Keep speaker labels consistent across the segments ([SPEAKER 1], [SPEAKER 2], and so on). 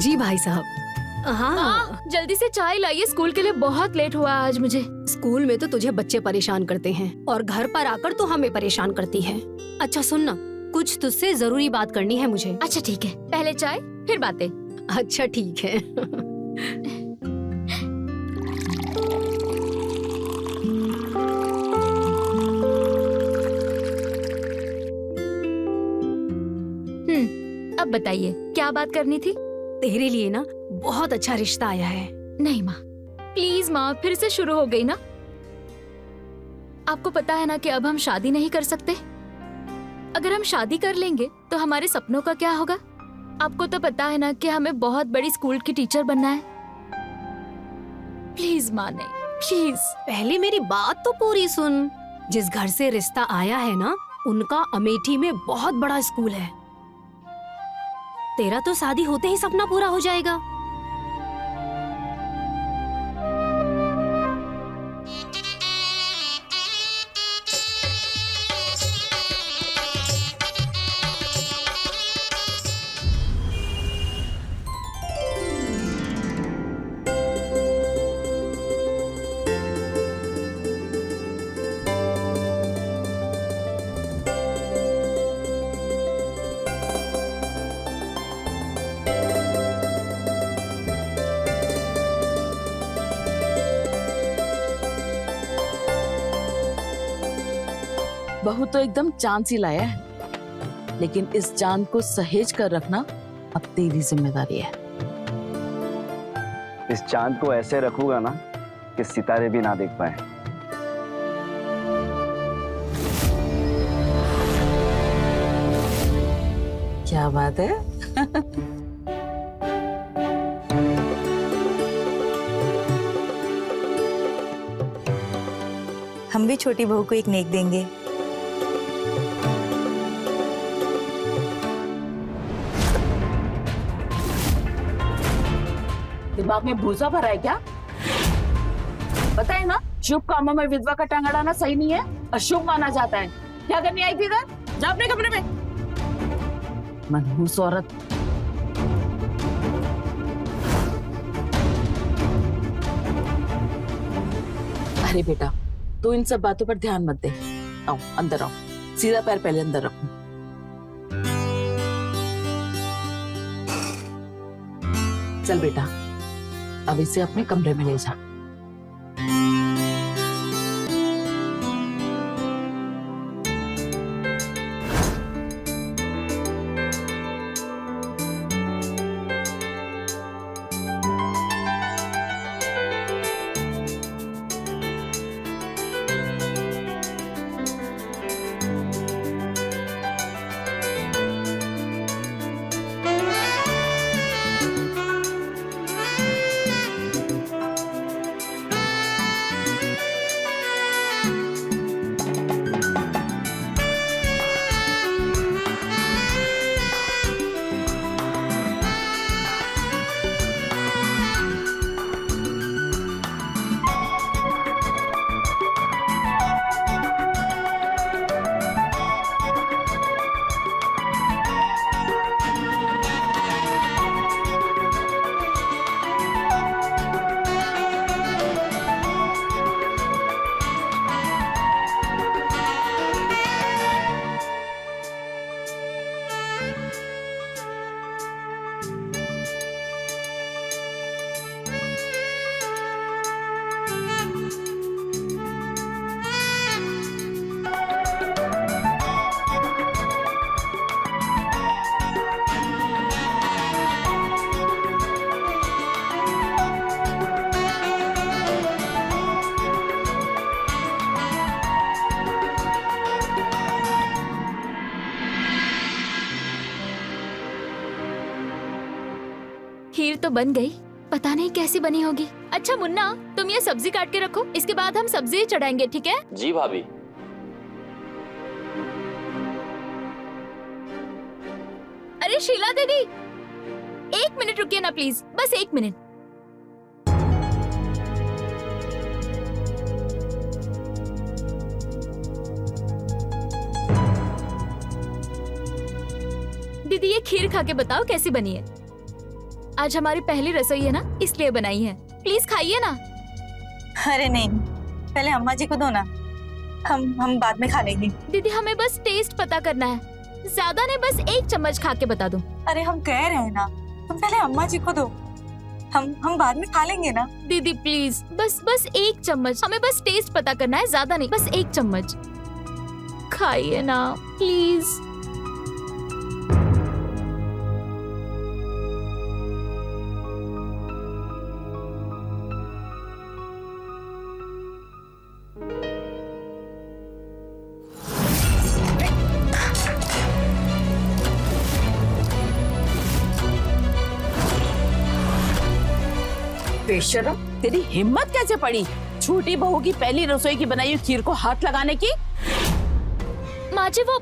[SPEAKER 1] जी भाई साहब। हाँ,
[SPEAKER 2] जल्दी से चाय लाइए, स्कूल के लिए बहुत लेट हुआ आज मुझे।
[SPEAKER 1] स्कूल में तो तुझे बच्चे परेशान करते हैं और घर पर आकर तो हमें परेशान करती है। अच्छा सुन ना, कुछ तुझसे जरूरी बात करनी है मुझे।
[SPEAKER 2] अच्छा ठीक है, पहले चाय फिर बातें।
[SPEAKER 1] अच्छा ठीक है।
[SPEAKER 2] अब बताइए क्या बात करनी थी?
[SPEAKER 1] तेरे लिए ना बहुत अच्छा रिश्ता आया है।
[SPEAKER 2] नहीं माँ, प्लीज माँ, फिर से शुरू हो गई ना। आपको पता है ना कि अब हम शादी नहीं कर सकते। अगर हम शादी कर लेंगे तो हमारे सपनों का क्या होगा? आपको तो पता है ना कि हमें बहुत बड़ी स्कूल की टीचर बनना है। प्लीज माँ, नहीं प्लीज।
[SPEAKER 1] पहले मेरी बात तो पूरी सुन। जिस घर से रिश्ता आया है ना, उनका अमेठी में बहुत बड़ा स्कूल है। तेरा तो शादी होते ही सपना पूरा हो जाएगा।
[SPEAKER 3] बहू तो एकदम चांद सी लाया है, लेकिन इस चांद को सहेज कर रखना अब तेरी जिम्मेदारी है।
[SPEAKER 4] इस चांद को ऐसे रखूंगा ना कि सितारे भी ना देख पाए।
[SPEAKER 3] क्या बात है?
[SPEAKER 5] हम भी छोटी बहू को एक नेक देंगे।
[SPEAKER 3] दिमाग में भूसा भरा है क्या? पता है ना, शुभ कामों में विधवा का टांग अड़ाना सही नहीं है, अशुभ माना जाता है। क्या करनी आई थी इधर? जा अपने कमरे में। मनहूस औरत। अरे बेटा, तू इन सब बातों पर ध्यान मत दे। आओ अंदर आओ, सीधा पैर पहले अंदर रखो। चल बेटा, अब इसे अपने कमरे में ले जा।
[SPEAKER 2] खीर तो बन गई, पता नहीं कैसी बनी होगी। अच्छा मुन्ना, तुम ये सब्जी काट के रखो, इसके बाद हम सब्जी चढ़ाएंगे, ठीक है?
[SPEAKER 4] जी भाभी।
[SPEAKER 2] अरे शीला दीदी, 1 मिनट रुकिए ना प्लीज, बस 1 मिनट। दीदी ये खीर खा के बताओ कैसी बनी है। आज हमारी पहली रसोई है ना, इसलिए बनाई है। प्लीज खाइए ना।
[SPEAKER 5] अरे नहीं, पहले अम्मा जी को दो ना, हम बाद में खा लेंगे।
[SPEAKER 2] दीदी हमें बस टेस्ट पता करना है, ज्यादा नहीं, बस 1 चम्मच खा के बता दो।
[SPEAKER 5] अरे हम कह रहे हैं ना, तुम पहले अम्मा जी को दो, हम बाद में खा लेंगे ना।
[SPEAKER 2] दीदी प्लीज, बस 1 चम्मच, हमें बस टेस्ट पता करना है, ज्यादा नहीं, बस 1 चम्मच खाइए ना प्लीज।
[SPEAKER 3] बेशरम, तेरी हिम्मत कैसे पड़ी छोटी बहू की पहली रसोई की बनाई हुई खीर को हाथ लगाने की?
[SPEAKER 2] माँ जी वो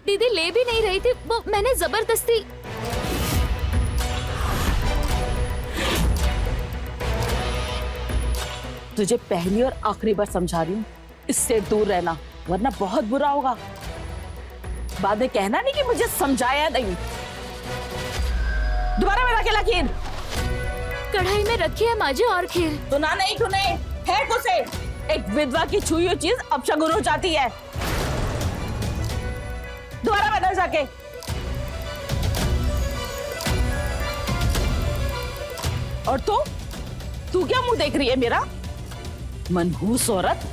[SPEAKER 2] दीदी ले भी नहीं रही थी, वो मैंने जबरदस्ती।
[SPEAKER 3] तुझे पहली और आखिरी बार समझा रही हूँ, इससे दूर रहना वरना बहुत बुरा होगा। बाद में कहना नहीं कि मुझे समझाया नहीं। दोबारा मेरा अकेला खीर
[SPEAKER 2] कढ़ाई में रखी है माँ जी और खीर।
[SPEAKER 3] तो ना नहीं तूने है कुछ, एक विधवा की छुई हुई चीज अपशगुन हो जाती है। दोबारा बदल जाके। और तू क्या मुंह देख रही है मेरा, मनहूस औरत?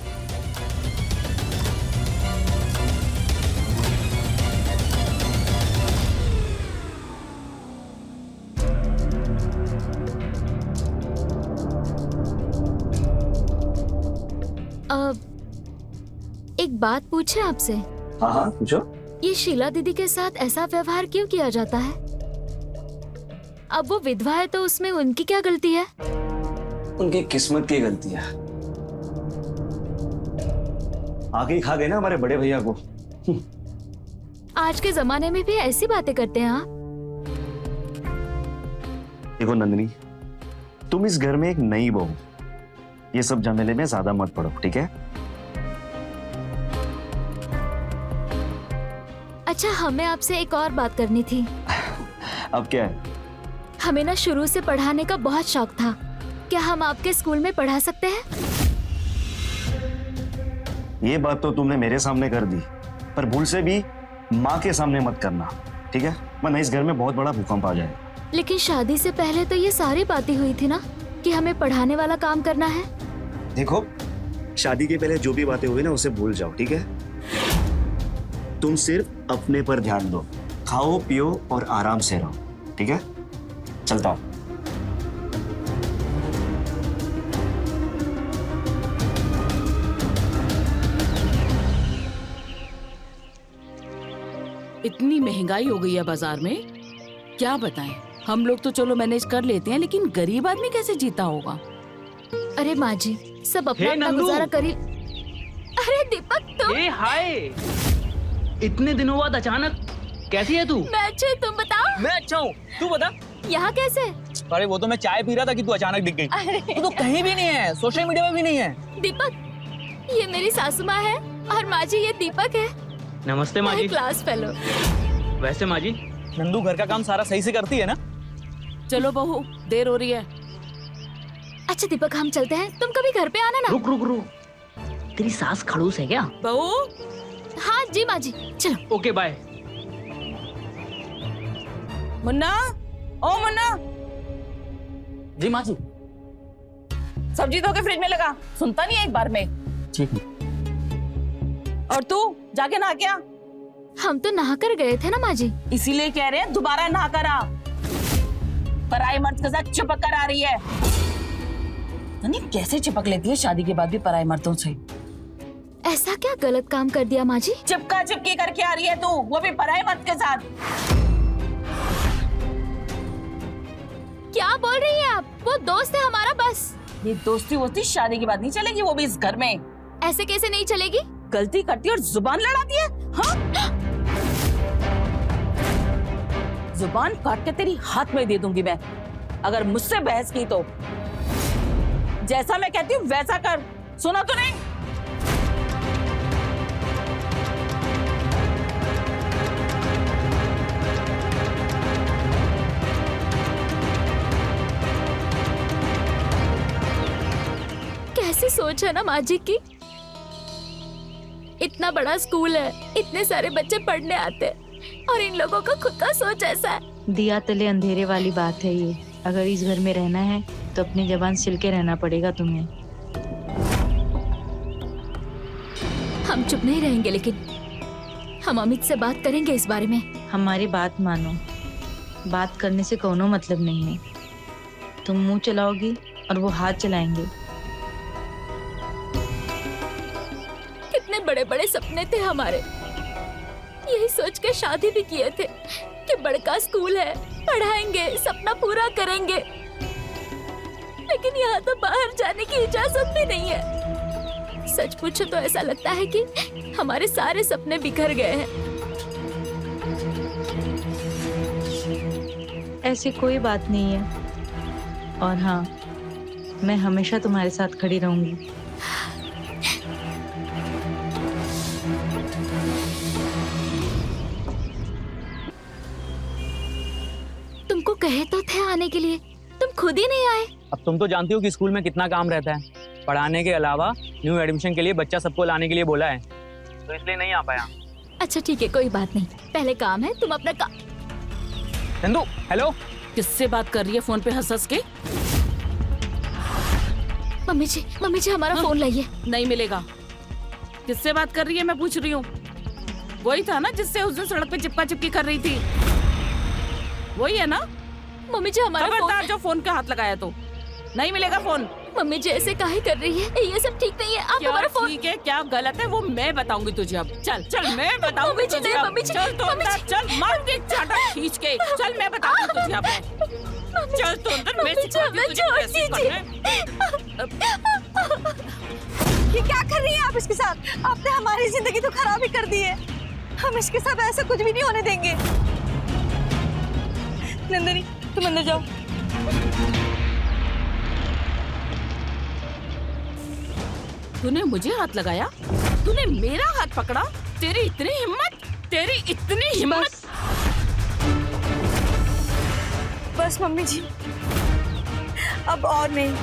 [SPEAKER 2] एक बात पूछे आपसे?
[SPEAKER 4] हाँ हाँ पूछो।
[SPEAKER 2] ये शीला दीदी के साथ ऐसा व्यवहार क्यों किया जाता है? अब वो विधवा है तो उसमें उनकी क्या गलती है?
[SPEAKER 4] उनकी किस्मत की गलती है, आगे ही खा गए ना हमारे बड़े भैया को।
[SPEAKER 2] आज के जमाने में भी ऐसी बातें करते हैं आप?
[SPEAKER 4] देखो नंदिनी, तुम इस घर में एक नई बहू, ये सब झमेले में ज्यादा मत पड़ो, ठीक है?
[SPEAKER 2] अच्छा, हमें आपसे एक और बात करनी थी।
[SPEAKER 4] अब क्या है?
[SPEAKER 2] हमें ना शुरू से पढ़ाने का बहुत शौक था, क्या हम आपके स्कूल में पढ़ा सकते हैं?
[SPEAKER 4] ये बात तो तुमने मेरे सामने कर दी, पर भूल से भी माँ के सामने मत करना, ठीक है? वरना इस घर में बहुत बड़ा भूकंप आ जाए।
[SPEAKER 2] लेकिन शादी से पहले तो ये सारी बातें हुई थी ना कि हमें पढ़ाने वाला काम करना है।
[SPEAKER 4] देखो, शादी के पहले जो भी बातें हुई ना उसे भूल जाओ, ठीक है? तुम सिर्फ अपने पर ध्यान दो, खाओ पियो और आराम से रहो, ठीक है? चलता हूं।
[SPEAKER 3] इतनी महंगाई हो गई है बाजार में, क्या बताएं। हम लोग तो चलो मैनेज कर लेते हैं, लेकिन गरीब आदमी कैसे जीता होगा?
[SPEAKER 2] अरे माँ जी, सब अपना अपना
[SPEAKER 6] नंदू।
[SPEAKER 2] गुजारा करी। अरे दीपक तुम।
[SPEAKER 6] ए हाय, इतने दिनों बाद अचानक कैसी है तू?
[SPEAKER 2] मैं अच्छी, तुम बताओ।
[SPEAKER 6] मैं अच्छा हूँ, तू बता।
[SPEAKER 2] यहाँ कैसे?
[SPEAKER 6] अरे वो तो मैं चाय पी रहा था कि तू अचानक दिख गई। तू तो कहीं भी नहीं है, सोशल मीडिया में भी नहीं है।
[SPEAKER 2] दीपक, ये मेरी सासू माँ है और माँ जी ये दीपक है,
[SPEAKER 6] नमस्ते माँ जी।
[SPEAKER 2] Class fellow.
[SPEAKER 6] वैसे माँ जी, नंदू घर का काम सारा सही से करती है ना?
[SPEAKER 3] चलो बहू, देर हो रही है।
[SPEAKER 2] अच्छा दीपक, हम चलते हैं, तुम कभी घर पे आना ना।
[SPEAKER 6] रुक रुक रुक, तेरी सास खड़ूस है क्या?
[SPEAKER 3] बहू,
[SPEAKER 2] हाँ जी माँ जी, चलो।
[SPEAKER 6] Okay bye.
[SPEAKER 3] मुन्ना, ओ मुन्ना,
[SPEAKER 6] जी माँ जी।
[SPEAKER 3] सब्जी धो के फ्रिज में लगा, सुनता नहीं है एक बार में।
[SPEAKER 6] ठीक है।
[SPEAKER 3] और तू जाके नहा के आ।
[SPEAKER 2] हम तो नहा कर गए थे ना माँ जी।
[SPEAKER 3] इसीलिए कह रहे हैं दोबारा नहा कर आ। पराई मर्द के साथ चिपक कर आ रही है। नहीं कैसे चिपक लेती है शादी के बाद भी पराई मर्दों से।
[SPEAKER 2] ऐसा क्या गलत काम कर दिया माँ जी?
[SPEAKER 3] चिपका चिपकी करके आ रही है तू, वो भी पराई मर्द के साथ।
[SPEAKER 2] क्या बोल रही हैं आप? वो दोस्त है हमारा बस।
[SPEAKER 3] ये दोस्ती वोस्ती शादी के बाद नहीं चलेगी, वो भी इस घर में।
[SPEAKER 2] ऐसे कैसे नहीं चलेगी?
[SPEAKER 3] गलती करती है और जुबान लड़ाती है। हाँ? जुबान काट के तेरी हाथ में दे दूंगी मैं, अगर मुझसे बहस की तो। जैसा मैं कहती हूँ वैसा कर, सुना तो नहीं?
[SPEAKER 2] कैसी सोच है ना माँ जी की। इतना बड़ा स्कूल है, इतने सारे बच्चे पढ़ने आते हैं और इन लोगों का खुद का सोच ऐसा है।
[SPEAKER 7] दिया तले अंधेरे वाली बात है ये। अगर इस घर में रहना है तो अपनी जबान सिल के रहना पड़ेगा तुम्हें।
[SPEAKER 2] हम चुप नहीं रहेंगे, लेकिन हम अमित से बात करेंगे इस बारे में।
[SPEAKER 7] हमारी बात मानो, बात करने से कोनो मतलब नहीं है। तुम मुंह चलाओगी और वो हाथ चलाएंगे।
[SPEAKER 2] कितने बड़े बड़े सपने थे हमारे, यही सोच के शादी भी किए थे कि बड़का स्कूल है, पढ़ाएंगे, सपना पूरा करेंगे। लेकिन यहाँ तो बाहर जाने की इजाजत भी नहीं है। सच पूछो तो ऐसा लगता है कि हमारे सारे सपने बिखर गए हैं।
[SPEAKER 7] ऐसी कोई बात नहीं है। और हाँ, मैं हमेशा तुम्हारे साथ खड़ी रहूंगी।
[SPEAKER 2] तुमको कहे तो थे आने के लिए, तुम खुद ही नहीं आए।
[SPEAKER 6] अब तुम तो जानती हो कि स्कूल में कितना काम रहता है। पढ़ाने के अलावा न्यू एडमिशन के लिए बच्चा सबको लाने के लिए बोला है, तो इसलिए नहीं आ पाया।
[SPEAKER 2] अच्छा ठीक है, कोई बात नहीं। पहले काम है, तुम अपना काम।
[SPEAKER 6] चंदू, हेलो।
[SPEAKER 3] किससे बात कर रही है फोन पे हंस हंस के?
[SPEAKER 2] मम्मी जी हमारा फोन लाइए।
[SPEAKER 3] नहीं मिलेगा। किससे बात कर रही है मैं पूछ रही हूँ। वही था ना जिससे उस दिन सड़क पे चिपका चिपकी कर रही थी, वही है ना?
[SPEAKER 2] मम्मी जी हमारा
[SPEAKER 3] खबरदार
[SPEAKER 2] फोन।
[SPEAKER 3] जो फोन पे हाथ लगाया तो नहीं मिलेगा फोन।
[SPEAKER 2] मम्मी जी ऐसे काहे कर रही है? ये सब ठीक नहीं है। आप
[SPEAKER 3] क्या
[SPEAKER 2] हमारा फोन।
[SPEAKER 3] ठीक है क्या गलत है वो मैं बताऊंगी तुझे। अब चल चल मैं बताऊंगी
[SPEAKER 2] मम्मी जी,
[SPEAKER 3] तुझे।
[SPEAKER 2] नहीं,
[SPEAKER 3] अब।
[SPEAKER 2] मम्मी जी,
[SPEAKER 3] चल तो
[SPEAKER 2] मम्मी
[SPEAKER 3] अंदर
[SPEAKER 2] जी।
[SPEAKER 3] चल, मार दे चाटा खींच के। चल मैं बताऊंगी तुझे। अब चल तो अंदर, मैं सिखाती हूँ तुझे कैसे करना है।
[SPEAKER 5] ये क्या कर रही हैं आप इसके साथ? आपने हमारी जिंदगी तो खराब ही कर दी है। हम इसके साथ ऐसा कुछ भी नहीं होने देंगे। नंदिनी तुम अंदर जाओ।
[SPEAKER 3] तूने मुझे हाथ लगाया, तूने मेरा हाथ पकड़ा। तेरी इतनी हिम्मत, तेरी इतनी हिम्मत।
[SPEAKER 5] बस मम्मी जी, अब और नहीं।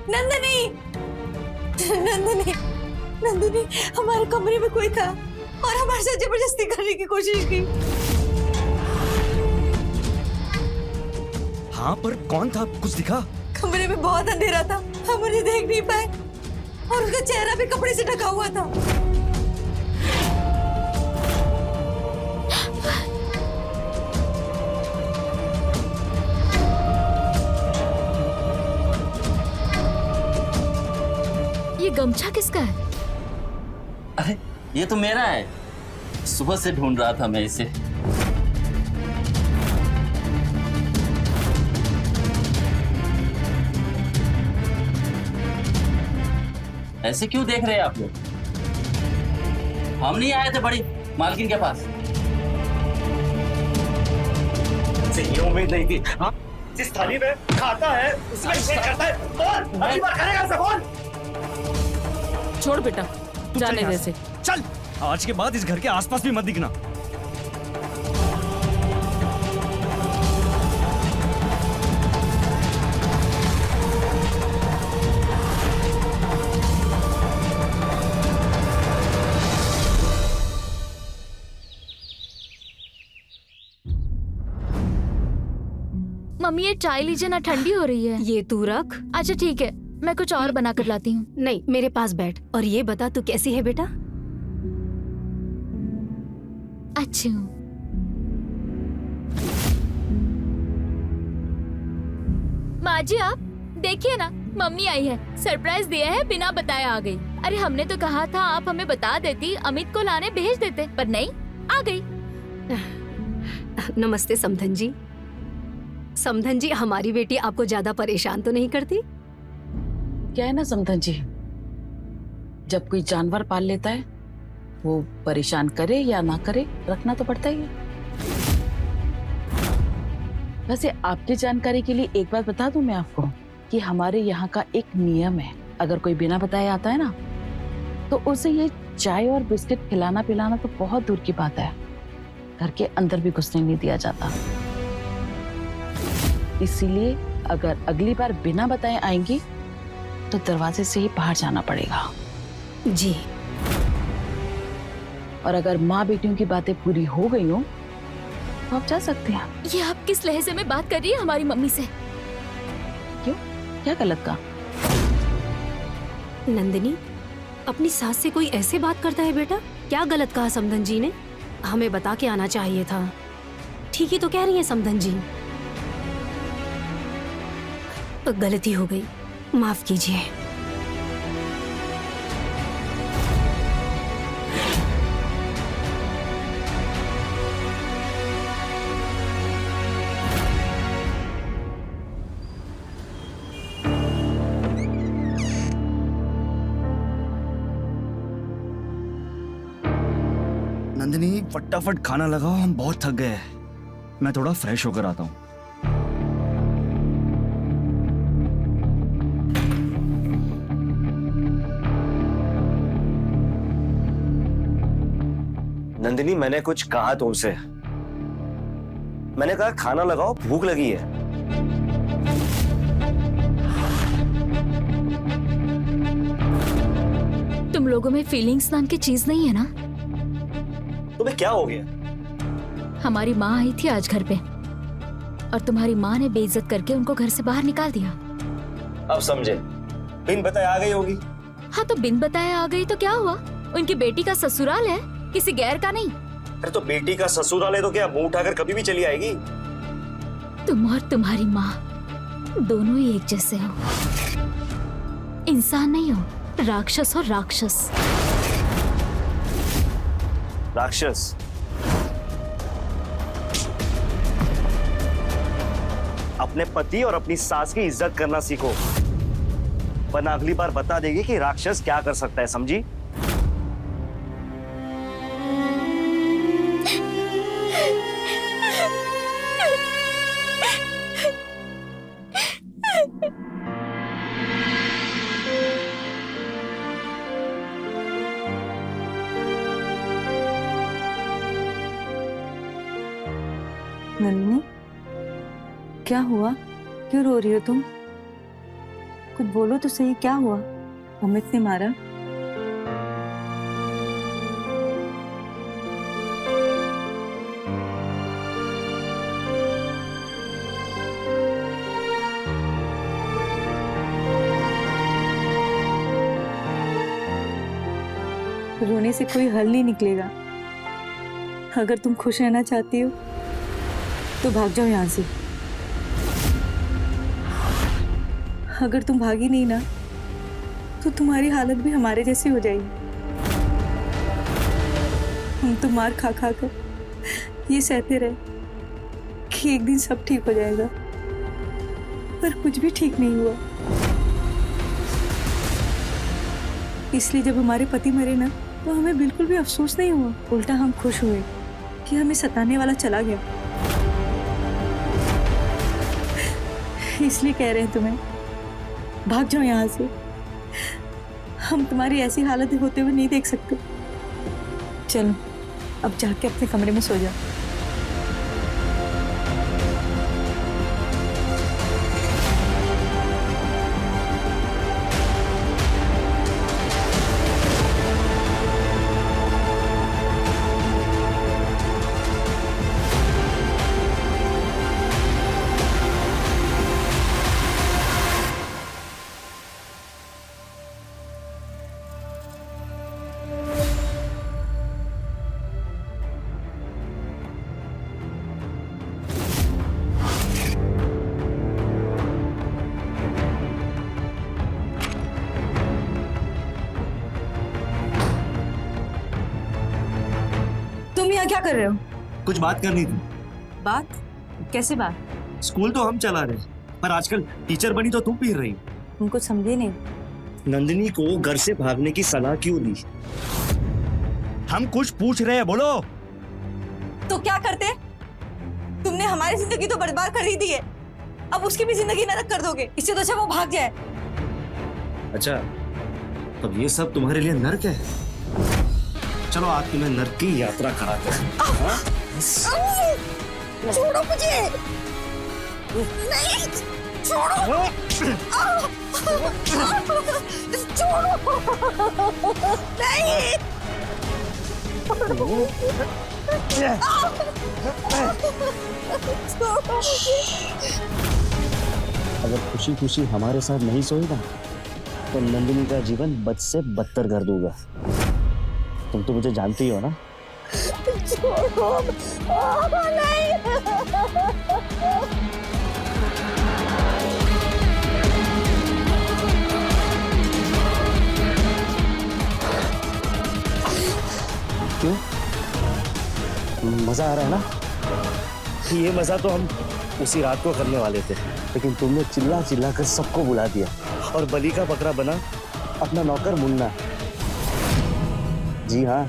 [SPEAKER 5] नंदिनी, नंदिनी हमारे कमरे में कोई था और हमारे साथ जबरदस्ती करने की कोशिश की।
[SPEAKER 8] हाँ, पर कौन था? कुछ दिखा?
[SPEAKER 5] कमरे में बहुत अंधेरा था, हम उन्हें देख नहीं पाए और उनका चेहरा भी कपड़े से ढका हुआ था।
[SPEAKER 2] ये गमछा किसका है?
[SPEAKER 9] अरे ये तो मेरा है, सुबह से ढूंढ रहा था मैं इसे। ऐसे क्यों देख रहे हैं आप लोग? हम नहीं आए थे बड़ी मालकिन के पास।
[SPEAKER 4] ये उम्मीद नहीं थी। हाँ? जिस थाली में खाता है उसमें शेयर करता है। बोल, अगली बार करेगा ऐसा बोल।
[SPEAKER 3] छोड़ बेटा, जाने दे से।
[SPEAKER 8] चल, आज के बाद इस घर के आसपास भी मत दिखना।
[SPEAKER 2] मम्मी ये चाय लीजिए ना, ठंडी हो रही है।
[SPEAKER 1] ये तू रख।
[SPEAKER 2] अच्छा ठीक है, मैं कुछ और बना कर लाती हूँ।
[SPEAKER 1] नहीं, मेरे पास बैठ और ये बता तू कैसी है बेटा?
[SPEAKER 2] अच्छी हूँ। माँ जी आप देखिए ना, मम्मी आई है, सरप्राइज दिया है, बिना बताए आ गई। अरे हमने तो कहा था आप हमें बता देती, अमित को लाने भेज देते, पर नहीं, आ गई।
[SPEAKER 1] नमस्ते समधन जी। समधन जी, हमारी बेटी आपको ज्यादा परेशान तो नहीं करती?
[SPEAKER 3] क्या है ना समधन जी, जब कोई जानवर पाल लेता है वो परेशान करे या ना करे, रखना तो पड़ता ही है। वैसे आपकी जानकारी के लिए एक बात बता दूं मैं आपको कि हमारे यहाँ का एक नियम है, अगर कोई बिना बताए आता है ना तो उसे ये चाय और बिस्किट खिलाना पिलाना तो बहुत दूर की बात है, घर के अंदर भी घुसने नहीं दिया जाता। इसीलिए अगर अगली बार बिना बताए आएंगी तो दरवाजे से ही बाहर जाना पड़ेगा।
[SPEAKER 1] जी।
[SPEAKER 3] और अगर माँ बेटियों की बातें पूरी हो गई हो तो आप जा सकते हैं।
[SPEAKER 2] ये आप किस लहजे में बात कर रही है हमारी मम्मी से?
[SPEAKER 3] क्यों, क्या गलत कहा?
[SPEAKER 1] नंदिनी, अपनी सास से कोई ऐसे बात करता है बेटा? क्या गलत कहा समधन जी ने? हमें बता के आना चाहिए था। ठीक ही तो कह रही है समधन जी। गलती हो गई, माफ कीजिए।
[SPEAKER 8] नंदिनी फटाफट खाना लगाओ, हम बहुत थक गए हैं। मैं थोड़ा फ्रेश होकर आता हूँ।
[SPEAKER 4] नंदिनी, मैंने कुछ कहा तुमसे? मैंने कहा खाना लगाओ, भूख लगी है।
[SPEAKER 2] तुम लोगों में फीलिंग्स नाम की चीज नहीं है ना?
[SPEAKER 4] तुम्हें क्या हो गया?
[SPEAKER 2] हमारी माँ आई थी आज घर पे और तुम्हारी माँ ने बेइज्जत करके उनको घर से बाहर निकाल दिया।
[SPEAKER 4] अब समझे, बिन बताए आ गई होगी।
[SPEAKER 2] हाँ तो बिन बताए आ गई तो क्या हुआ? उनकी बेटी का ससुराल है, किसी गैर का नहीं।
[SPEAKER 4] अरे तो बेटी का ससुराल है तो क्या मुंह उठाकर कभी भी चली आएगी?
[SPEAKER 2] तुम और तुम्हारी माँ दोनों ही एक जैसे हो, इंसान नहीं हो, राक्षस हो, राक्षस।
[SPEAKER 4] राक्षस? अपने पति और अपनी सास की इज्जत करना सीखो, वरना अगली बार बता देगी कि राक्षस क्या कर सकता है, समझी?
[SPEAKER 5] नंदिनी, क्या हुआ? क्यों रो रही हो तुम? कुछ बोलो तो सही, क्या हुआ? अमित ने मारा? रोने से कोई हल नहीं निकलेगा। अगर तुम खुश रहना चाहती हो तो भाग जाओ यहाँ से। अगर तुम भागी नहीं ना तो तुम्हारी हालत भी हमारे जैसी हो जाएगी। हम तो मार खा खा कर ये सहते रहे कि एक दिन सब ठीक हो जाएगा, पर कुछ भी ठीक नहीं हुआ। इसलिए जब हमारे पति मरे ना तो हमें बिल्कुल भी अफसोस नहीं हुआ, उल्टा हम खुश हुए कि हमें सताने वाला चला गया। इसलिए कह रहे हैं तुम्हें, भाग जाओ यहाँ से। हम तुम्हारी ऐसी हालत होते हुए नहीं देख सकते। चलो अब जाके अपने कमरे में सो जाओ। यहाँ क्या कर रहे हो?
[SPEAKER 4] कुछ बात करनी थी।
[SPEAKER 5] बात? कैसे बात?
[SPEAKER 4] स्कूल तो हम चला रहे, पर आजकल टीचर बनी तो तुम पीर रही।
[SPEAKER 5] तुम कुछ समझे नहीं।
[SPEAKER 4] नंदिनी को घर से भागने की सलाह क्यों दी?
[SPEAKER 8] हम कुछ पूछ रहे हैं, बोलो।
[SPEAKER 5] तो क्या करते? तुमने हमारी जिंदगी तो बर्बाद कर ही दी है, अब उसकी भी जिंदगी नरक कर दोगे। इससे तो अच्छा वो भाग जाए।
[SPEAKER 4] अच्छा, तब ये सब तुम्हारे लिए नर्क है? चलो आज तुम्हें नर्क की यात्रा कराते हैं।
[SPEAKER 5] छोड़ो मुझे। नहीं, छोड़ो। छोड़ो। नहीं।
[SPEAKER 4] अगर खुशी खुशी हमारे साथ नहीं सोएगा तो नंदिनी का जीवन बद से बदतर कर दूंगा। तुम तो मुझे जानती हो ना।
[SPEAKER 5] छोड़ो। नहीं।
[SPEAKER 4] क्यों? मजा आ रहा है ना? ये मजा तो हम उसी रात को करने वाले थे, लेकिन तुमने चिल्ला चिल्ला कर सबको बुला दिया और बलि का बकरा बना अपना नौकर मुन्ना। जी हाँ,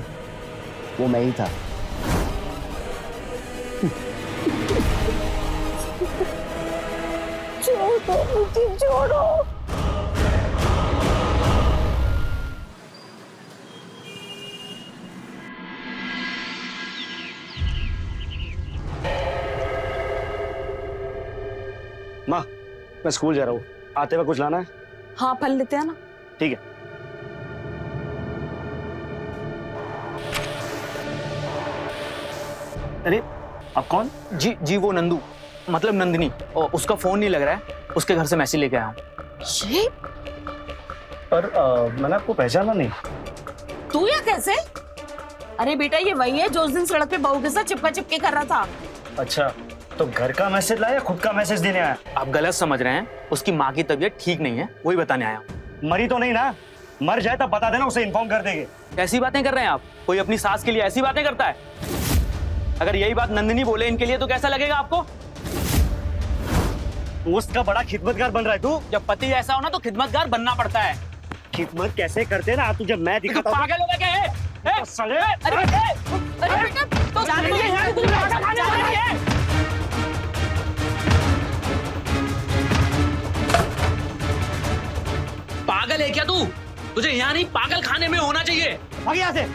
[SPEAKER 4] वो मैं ही था।
[SPEAKER 5] छोड़ो मुझे, छोड़ो।
[SPEAKER 4] माँ, मैं स्कूल जा रहा हूँ, आते वक्त कुछ लाना है?
[SPEAKER 3] हाँ, फल लेते हैं ना।
[SPEAKER 4] ठीक है। अरे आप कौन?
[SPEAKER 6] जी वो नंदू, मतलब नंदिनी, और उसका फोन नहीं लग रहा है, उसके घर से मैसेज लेके आया हूँ।
[SPEAKER 4] पर मैंने आपको पहचाना नहीं।
[SPEAKER 3] तू या कैसे? अरे बेटा, ये वही है जो उस दिन सड़क पे बहू के साथ चिपका चिपके कर रहा था।
[SPEAKER 4] अच्छा, तो घर का मैसेज लाया, खुद का मैसेज देने आया?
[SPEAKER 6] आप गलत समझ रहे हैं, उसकी माँ की तबीयत ठीक नहीं है, वही बताने आया हूँ।
[SPEAKER 4] मरी तो नहीं ना? मर जाए तब बता देना, उसे इन्फॉर्म कर देंगे।
[SPEAKER 6] ऐसी बातें कर रहे हैं आप? कोई अपनी सास के लिए ऐसी बातें करता है? अगर यही बात नंदिनी बोले इनके लिए तो कैसा लगेगा आपको?
[SPEAKER 4] उसका बड़ा खिदमतगार बन रहा है तू।
[SPEAKER 6] जब पति ऐसा हो ना तो खिदमतगार बनना पड़ता है।
[SPEAKER 4] खिदमत कैसे करते ना तुझे मैं दिखाता हूं।
[SPEAKER 6] पागल हो गया क्या है?
[SPEAKER 4] साले!
[SPEAKER 6] अरे बेटा, तो जाने दे यार, तुझे खाना खाने वाला है। पागल है क्या तू? तुझे यहाँ नहीं, पागल खाने में होना चाहिए।
[SPEAKER 4] भाग यहाँ से।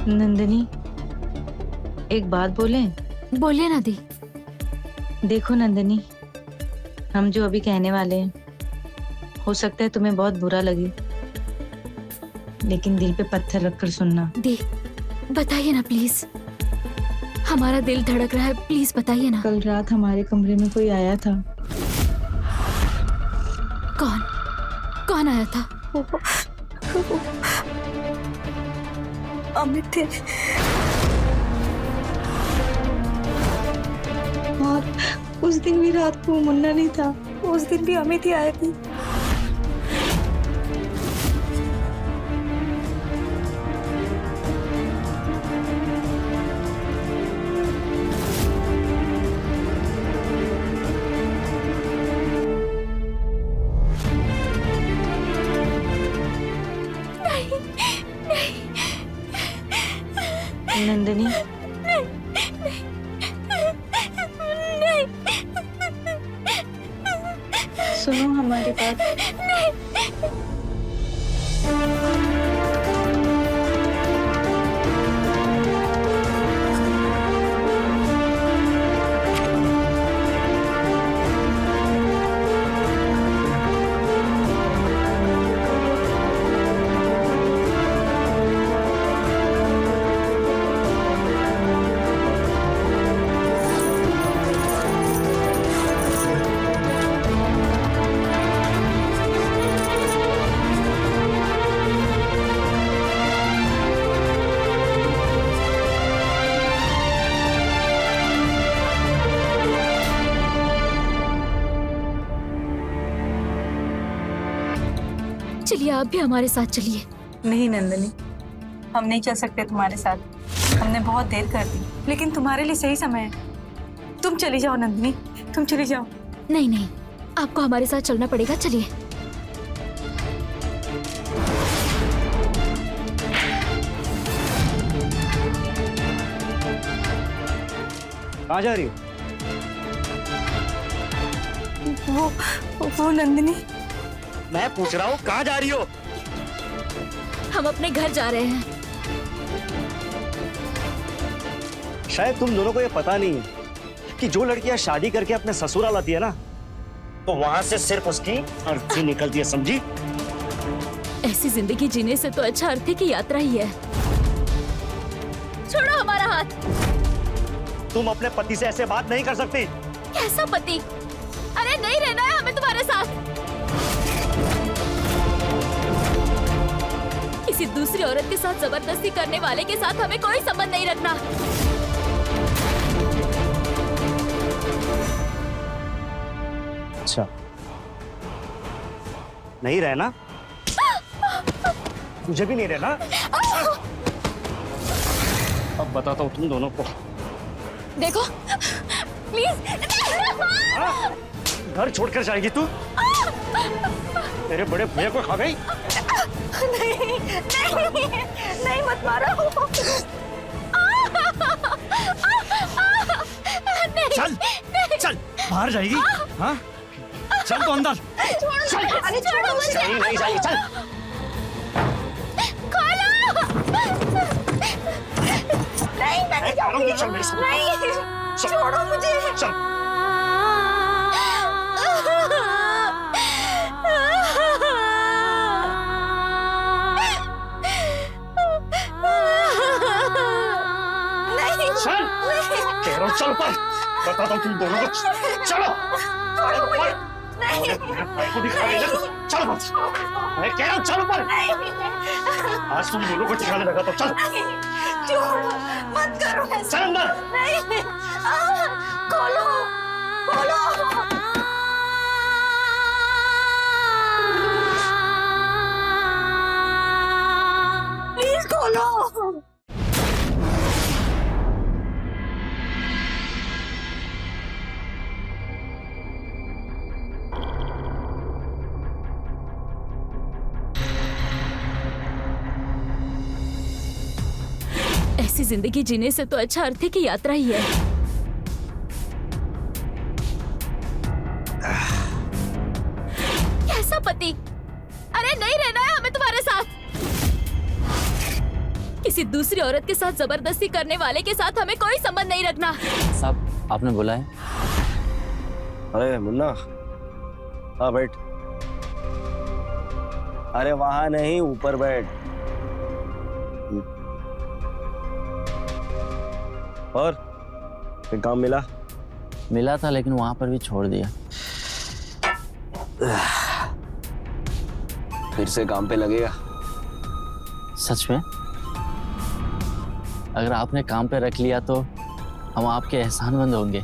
[SPEAKER 7] नंदिनी, एक बात बोलें?
[SPEAKER 2] बोलिए ना दी।
[SPEAKER 7] देखो नंदिनी, हम जो अभी कहने वाले हैं, हो सकता है तुम्हें बहुत बुरा लगे, लेकिन दिल पे पत्थर रखकर सुनना।
[SPEAKER 2] दी, बताइए ना प्लीज, हमारा दिल धड़क रहा है, प्लीज बताइए ना।
[SPEAKER 7] कल रात हमारे कमरे में कोई आया था।
[SPEAKER 2] कौन? कौन आया था?
[SPEAKER 5] अमित थे। और उस दिन भी रात को मुन्ना नहीं था, उस दिन भी अमित ही आए थे।
[SPEAKER 7] नंदिनी, सुनो हमारी बात।
[SPEAKER 2] चलिए आप भी हमारे साथ चलिए।
[SPEAKER 5] नहीं नंदिनी, हम नहीं चल सकते तुम्हारे साथ। हमने बहुत देर कर दी, लेकिन तुम्हारे लिए सही समय है। तुम चली जाओ नंदिनी, तुम चली जाओ।
[SPEAKER 2] नहीं नहीं, आपको हमारे साथ चलना पड़ेगा, चलिए।
[SPEAKER 4] कहाँ जा रही हो?
[SPEAKER 5] वो नंदिनी,
[SPEAKER 4] मैं पूछ रहा हूँ कहाँ जा रही हो?
[SPEAKER 2] हम अपने घर जा रहे हैं।
[SPEAKER 4] शायद तुम दोनों को ये पता नहीं है कि जो लड़कियां शादी करके अपने ससुराल आती है ना, तो वहां से सिर्फ उसकी अर्थी निकलती है, समझी?
[SPEAKER 2] ऐसी जिंदगी जीने से तो अच्छा अर्थी की यात्रा ही है। छोड़ो हमारा हाथ।
[SPEAKER 4] तुम अपने पति से ऐसे बात नहीं कर सकती।
[SPEAKER 2] कैसा पति? अरे नहीं रहना है हमें तुम्हारे साथ। किसी दूसरी औरत के साथ जबरदस्ती करने वाले के साथ हमें कोई संबंध नहीं रखना।
[SPEAKER 4] अच्छा, नहीं रहना? मुझे भी नहीं रहना? अब बताता हूँ तुम दोनों को।
[SPEAKER 2] देखो प्लीज।
[SPEAKER 4] हाँ? घर छोड़कर जाएगी तू? तेरे बड़े भैया को खा गई?
[SPEAKER 5] नहीं नहीं नहीं, मत मारो।
[SPEAKER 8] चल चल, बाहर जाएगी? हाँ, चल तो अंदर।
[SPEAKER 4] चल,
[SPEAKER 5] अरे छोड़ो मुझे।
[SPEAKER 4] नहीं जाएगी, चल।
[SPEAKER 5] नहीं, मैं नहीं जाऊंगी।
[SPEAKER 4] चल मेरे साथ।
[SPEAKER 5] नहीं, छोड़ो मुझे।
[SPEAKER 4] चल। चल, कह रहा हूँ चल पर। बताता हूँ तुम दोनों को। चलो। भाई को दिखा रही है। चल बस। मैं कह रहा हूँ चल पर। आज तुम दोनों को ठिकाने लगा तो चल।
[SPEAKER 5] छोड़ो, मत करो ऐसा।
[SPEAKER 4] चल अंदर।
[SPEAKER 5] नहीं, खोलो, खोलो। प्लीज खोलो।
[SPEAKER 2] ऐसी जिंदगी जीने से तो अच्छा अर्थी की यात्रा ही है। कैसा पति? अरे नहीं रहना है हमें तुम्हारे साथ। किसी दूसरी औरत के साथ जबरदस्ती करने वाले के साथ हमें कोई संबंध नहीं रखना।
[SPEAKER 9] साहब आपने बुलाया है?
[SPEAKER 4] अरे मुन्ना, हाँ बैठ। अरे वहां नहीं, ऊपर बैठ। और फिर काम मिला?
[SPEAKER 9] मिला था लेकिन वहां पर भी छोड़ दिया।
[SPEAKER 4] फिर से काम पे लगेगा?
[SPEAKER 9] सच में? अगर आपने काम पे रख लिया तो हम आपके एहसानमंद होंगे।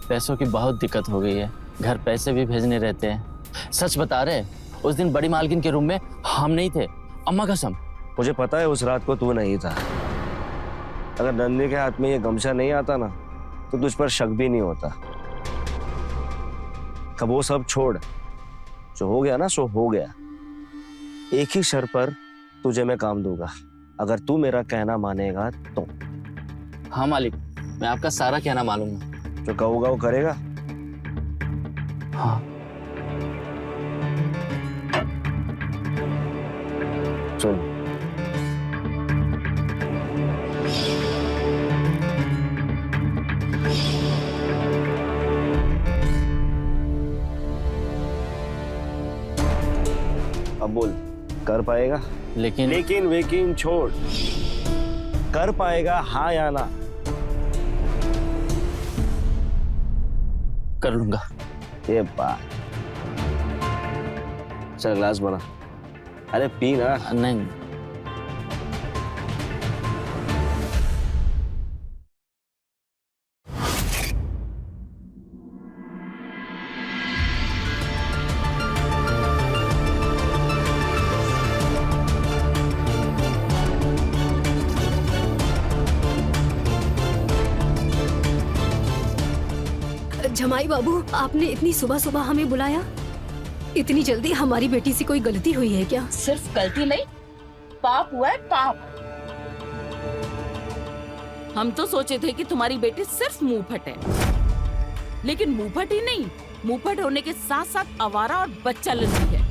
[SPEAKER 9] पैसों की बहुत दिक्कत हो गई है, घर पैसे भी भेजने रहते हैं। सच बता रहे, उस दिन बड़ी मालकिन के रूम में हम नहीं थे, अम्मा कसम।
[SPEAKER 4] मुझे पता है उस रात को तू नहीं था। अगर नंदी के हाथ में ये गमछा नहीं आता ना, तो तुझ पर शक भी नहीं होता। अब वो सब छोड़, जो हो गया ना सो हो गया। एक ही शर्त पर तुझे मैं काम दूंगा, अगर तू मेरा कहना मानेगा तो।
[SPEAKER 9] हाँ मालिक, मैं आपका सारा कहना मानूंगा।
[SPEAKER 4] जो कहूँगा वो करेगा?
[SPEAKER 9] हाँ।
[SPEAKER 4] सुन, अब बोल, कर पाएगा?
[SPEAKER 9] लेकिन
[SPEAKER 4] वेकिन छोड़, कर पाएगा हाँ या ना?
[SPEAKER 9] कर लूंगा।
[SPEAKER 4] ये बात। चल ग्लास बना। अरे पी ना।
[SPEAKER 9] नहीं।
[SPEAKER 1] जमाई बाबू, आपने इतनी सुबह सुबह हमें बुलाया? इतनी जल्दी हमारी बेटी से कोई गलती हुई है क्या?
[SPEAKER 3] सिर्फ गलती नहीं, पाप हुआ है, पाप।
[SPEAKER 10] हम तो सोचे थे कि तुम्हारी बेटी सिर्फ मुंहफट है, लेकिन मुंहफट ही नहीं, मुंहफट होने के साथ साथ आवारा और बच्चा लंदी है।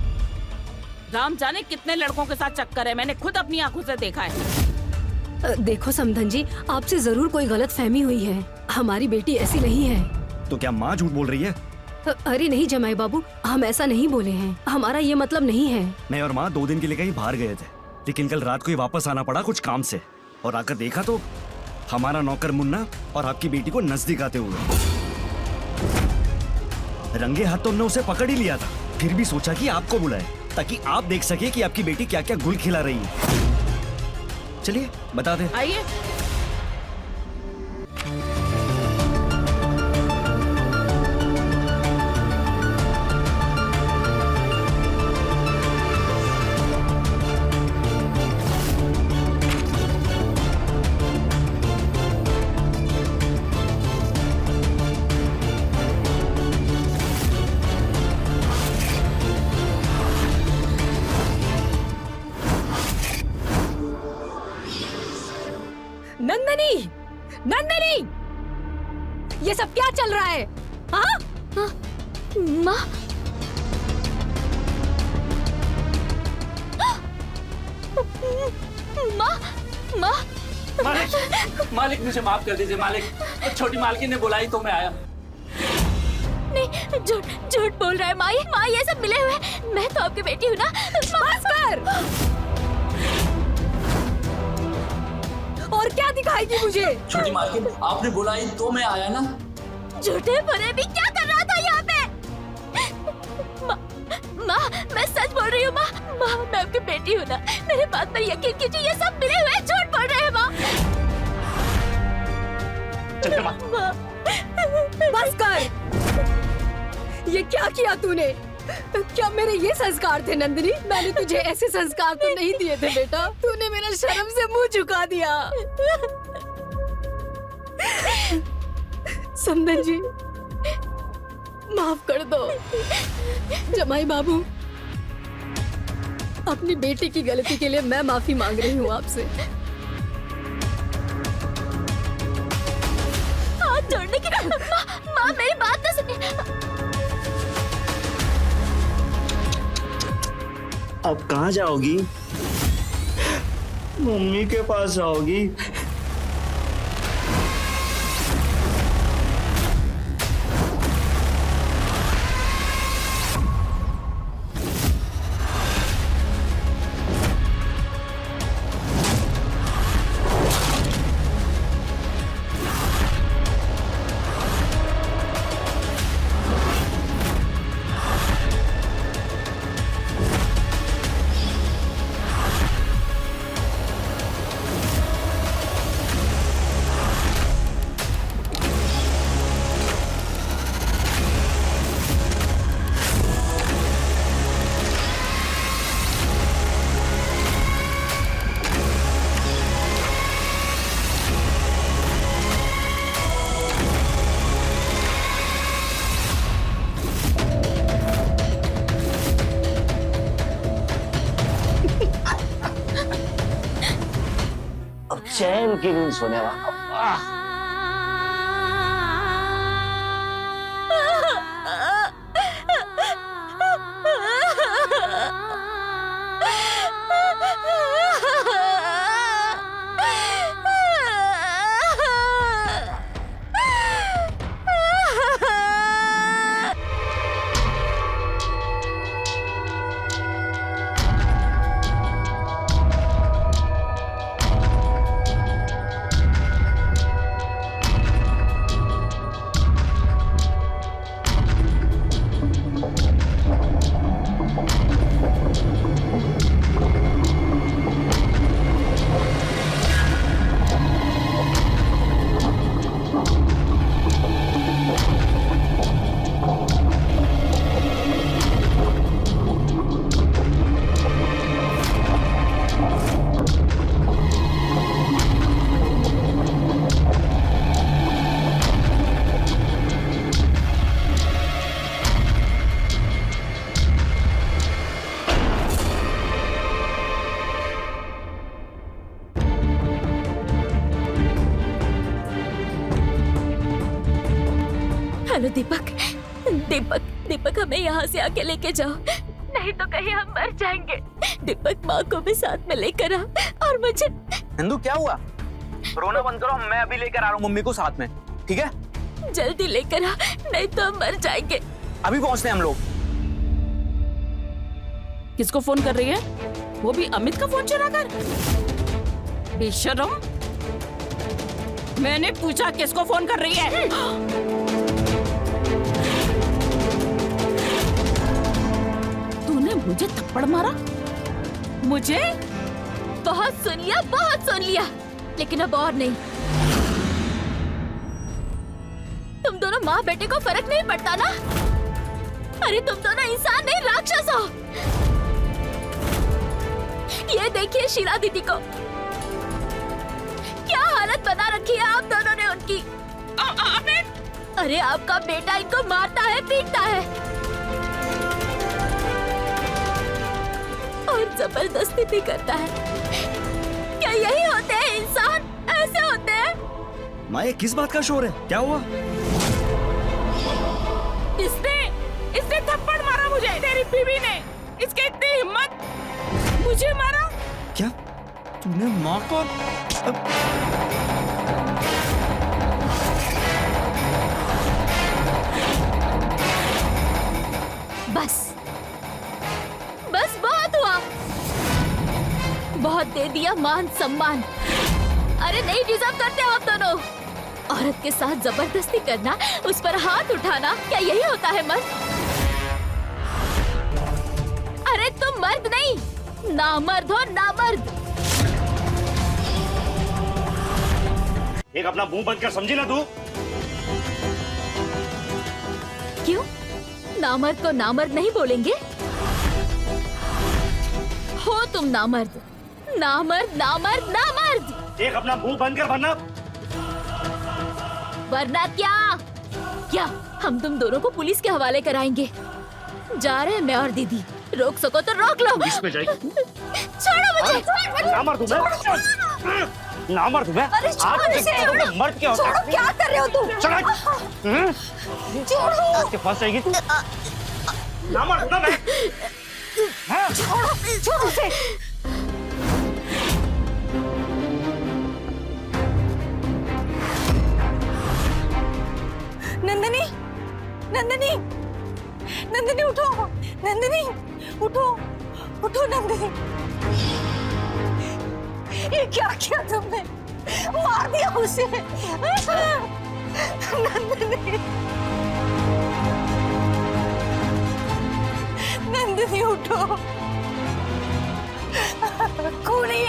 [SPEAKER 10] राम जाने कितने लड़कों के साथ चक्कर है, मैंने खुद अपनी आंखों से देखा है।
[SPEAKER 1] देखो समधन जी, आपसे जरूर कोई गलत फहमी हुई है। हमारी बेटी ऐसी नहीं है।
[SPEAKER 8] तो क्या माँ झूठ बोल रही है?
[SPEAKER 1] अरे नहीं जमाई बाबू, हम ऐसा नहीं बोले हैं, हमारा ये मतलब नहीं है।
[SPEAKER 8] मैं और माँ 2 दिन के लिए कहीं बाहर गए थे, लेकिन कल रात को ही वापस आना पड़ा कुछ काम से, और आकर देखा तो हमारा नौकर मुन्ना और आपकी बेटी को नजदीक आते हुए। रंगे हाथ तो हमने उसे पकड़ ही लिया था, फिर भी सोचा कि आपको बुलाए ताकि आप देख सके कि आपकी बेटी क्या क्या गुल खिला रही है। चलिए बता दे।
[SPEAKER 10] आइए।
[SPEAKER 1] नंदनी, नंदनी, ये सब क्या चल रहा है? हाँ?
[SPEAKER 2] माँ, माँ, माँ,
[SPEAKER 6] मालिक, मालिक मुझे माफ कर दीजिए मालिक, छोटी मालकिन ने बुलाई तो मैं आया।
[SPEAKER 2] नहीं, झूठ झूठ बोल रहा है माँ, ये सब मिले हुए हैं। मैं तो आपकी बेटी हूँ ना।
[SPEAKER 1] बस कर। और क्या दिखाएगी मुझे?
[SPEAKER 6] छोटी मालकिन, आपने बुलाई तो मैं आया ना।
[SPEAKER 2] झूठे भरे भी क्या कर रहा था यहाँ पे? माँ, मैं सच बोल रही हूँ माँ, मैं आपकी बेटी हूँ ना, मेरे बात पर यकीन कीजिए, ये सब मिले हुए झूठ बोल रहे हैं माँ। माँ,
[SPEAKER 1] बस कर। ये क्या किया तूने? क्या मेरे ये संस्कार थे नंदिनी? मैंने तुझे ऐसे संस्कार तो नहीं दिए थे बेटा। तूने मेरा शर्म से मुंह झुका दिया। समधन जी, माफ कर दो। जमाई बाबू, अपनी बेटी की गलती के लिए मैं माफी मांग रही हूँ आपसे।
[SPEAKER 2] हाथ जोड़ने की माँ, मेरी बात ना सुनिए।
[SPEAKER 4] अब कहाँ जाओगी? मम्मी के पास जाओगी?
[SPEAKER 9] चैन की नींद सोने वाला।
[SPEAKER 2] हेलो दीपक, दीपक, दीपक हमें यहाँ से आके लेके जाओ, नहीं तो कहीं हम मर जाएंगे। दीपक माँ को भी साथ में लेकर आ और मुझे।
[SPEAKER 6] नंदू क्या हुआ? रोना बंद करो, मैं अभी लेकर आ रहा हूँ मम्मी को साथ में, ठीक है?
[SPEAKER 2] जल्दी लेकर आ, नहीं तो हम मर जाएंगे।
[SPEAKER 6] अभी पहुँचते हैं हम लोग।
[SPEAKER 10] किसको फोन कर रही है? वो भी अमित का फोन चुरा कर? बेशरम, मैंने पूछा किसको फोन कर रही है? तूने मुझे थप्पड़ मारा? मुझे?
[SPEAKER 2] बहुत सुन लिया, लेकिन अब और नहीं। तुम दोनों माँ बेटे को फर्क नहीं पड़ता ना? अरे तुम दोनों इंसान नहीं, राक्षस हो। ये देखिए शीला दीदी को, क्या हालत बना रखी है आप दोनों ने उनकी। अरे आपका बेटा इनको मारता है, पीटता है और जबरदस्ती भी करता है। क्या यही होते हैं इंसान? ऐसे होते हैं?
[SPEAKER 8] माँ ये किस बात का शोर है? क्या हुआ?
[SPEAKER 10] इसने थप्पड़ मारा मुझे, तेरी बीवी ने। इसकी इतनी हिम्मत, मुझे मारा।
[SPEAKER 8] क्या तूने माँ को?
[SPEAKER 2] बस बहुत हुआ, बहुत दे दिया मान सम्मान। अरे नहीं डिजर्व करते आप दोनों। औरत के साथ जबरदस्ती करना, उस पर हाथ उठाना, क्या यही होता है मर्द? अरे तुम मर्द नहीं, नामर्द हो, नामर्द।
[SPEAKER 8] एक अपना मुंह बंद कर, समझी ना तू?
[SPEAKER 2] क्यों? नामर्द को नामर्द नहीं बोलेंगे? हो तुम नामर्द, नामर्द, नामर्द, नामर्द।
[SPEAKER 8] एक अपना मुंह बंद कर,
[SPEAKER 2] वरना क्या हम तुम दोनों को पुलिस के हवाले कराएंगे। जा रहे हैं मैं और दीदी, रोक सको तो रोक लो।
[SPEAKER 8] इसमें जाएगी।
[SPEAKER 2] छोड़ो मुझे।
[SPEAKER 8] नामर्द हूं मैं। नामर्द हूं मैं।
[SPEAKER 1] अरे छोड़ो इसे।
[SPEAKER 8] मर्द क्या होता है?
[SPEAKER 1] छोड़ो, क्या कर रहे हो तुम? छोड़ो।
[SPEAKER 8] इसके पास जाएगी तू। नामर्द हूं ना मैं।
[SPEAKER 1] छोड़ो उसे।
[SPEAKER 5] नंदिनी, नंदिनी, नंदिनी उठो, नंदिनी उठो, उठो नंदिनी। ये क्या किया तुमने? मार दिया उसे। नंदिनी, नंदिनी उठो, खूनी।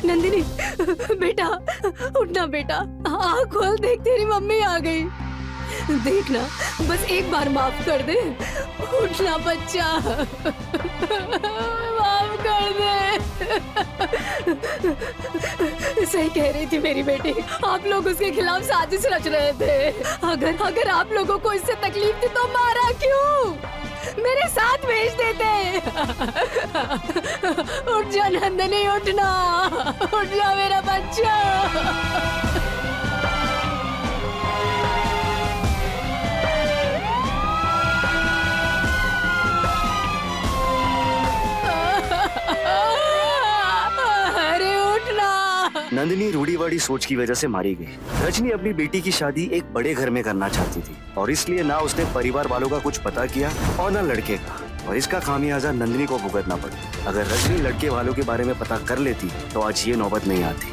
[SPEAKER 1] नंदिनी, बेटा उठना बेटा, आँख खोल, देख तेरी मम्मी आ गई। देखना, बस एक बार माफ कर दे। उठना बच्चा, माफ कर दे। सही कह रही थी मेरी बेटी, आप लोग उसके खिलाफ साजिश रच रहे थे। अगर आप लोगों को इससे तकलीफ थी तो मारा क्यों? मेरे साथ भेज देते। उठ जा नंदिनी, उठना, उठ जा मेरा बच्चा। अरे उठना।
[SPEAKER 4] नंदिनी रूढ़िवादी सोच की वजह से मारी गई। रजनी अपनी बेटी की शादी एक बड़े घर में करना चाहती थी और इसलिए ना उसने परिवार वालों का कुछ पता किया और ना लड़के का, और इसका खामियाजा नंदिनी को भुगतना पड़ा। अगर रजनी लड़के वालों के बारे में पता कर लेती तो आज ये नौबत नहीं आती।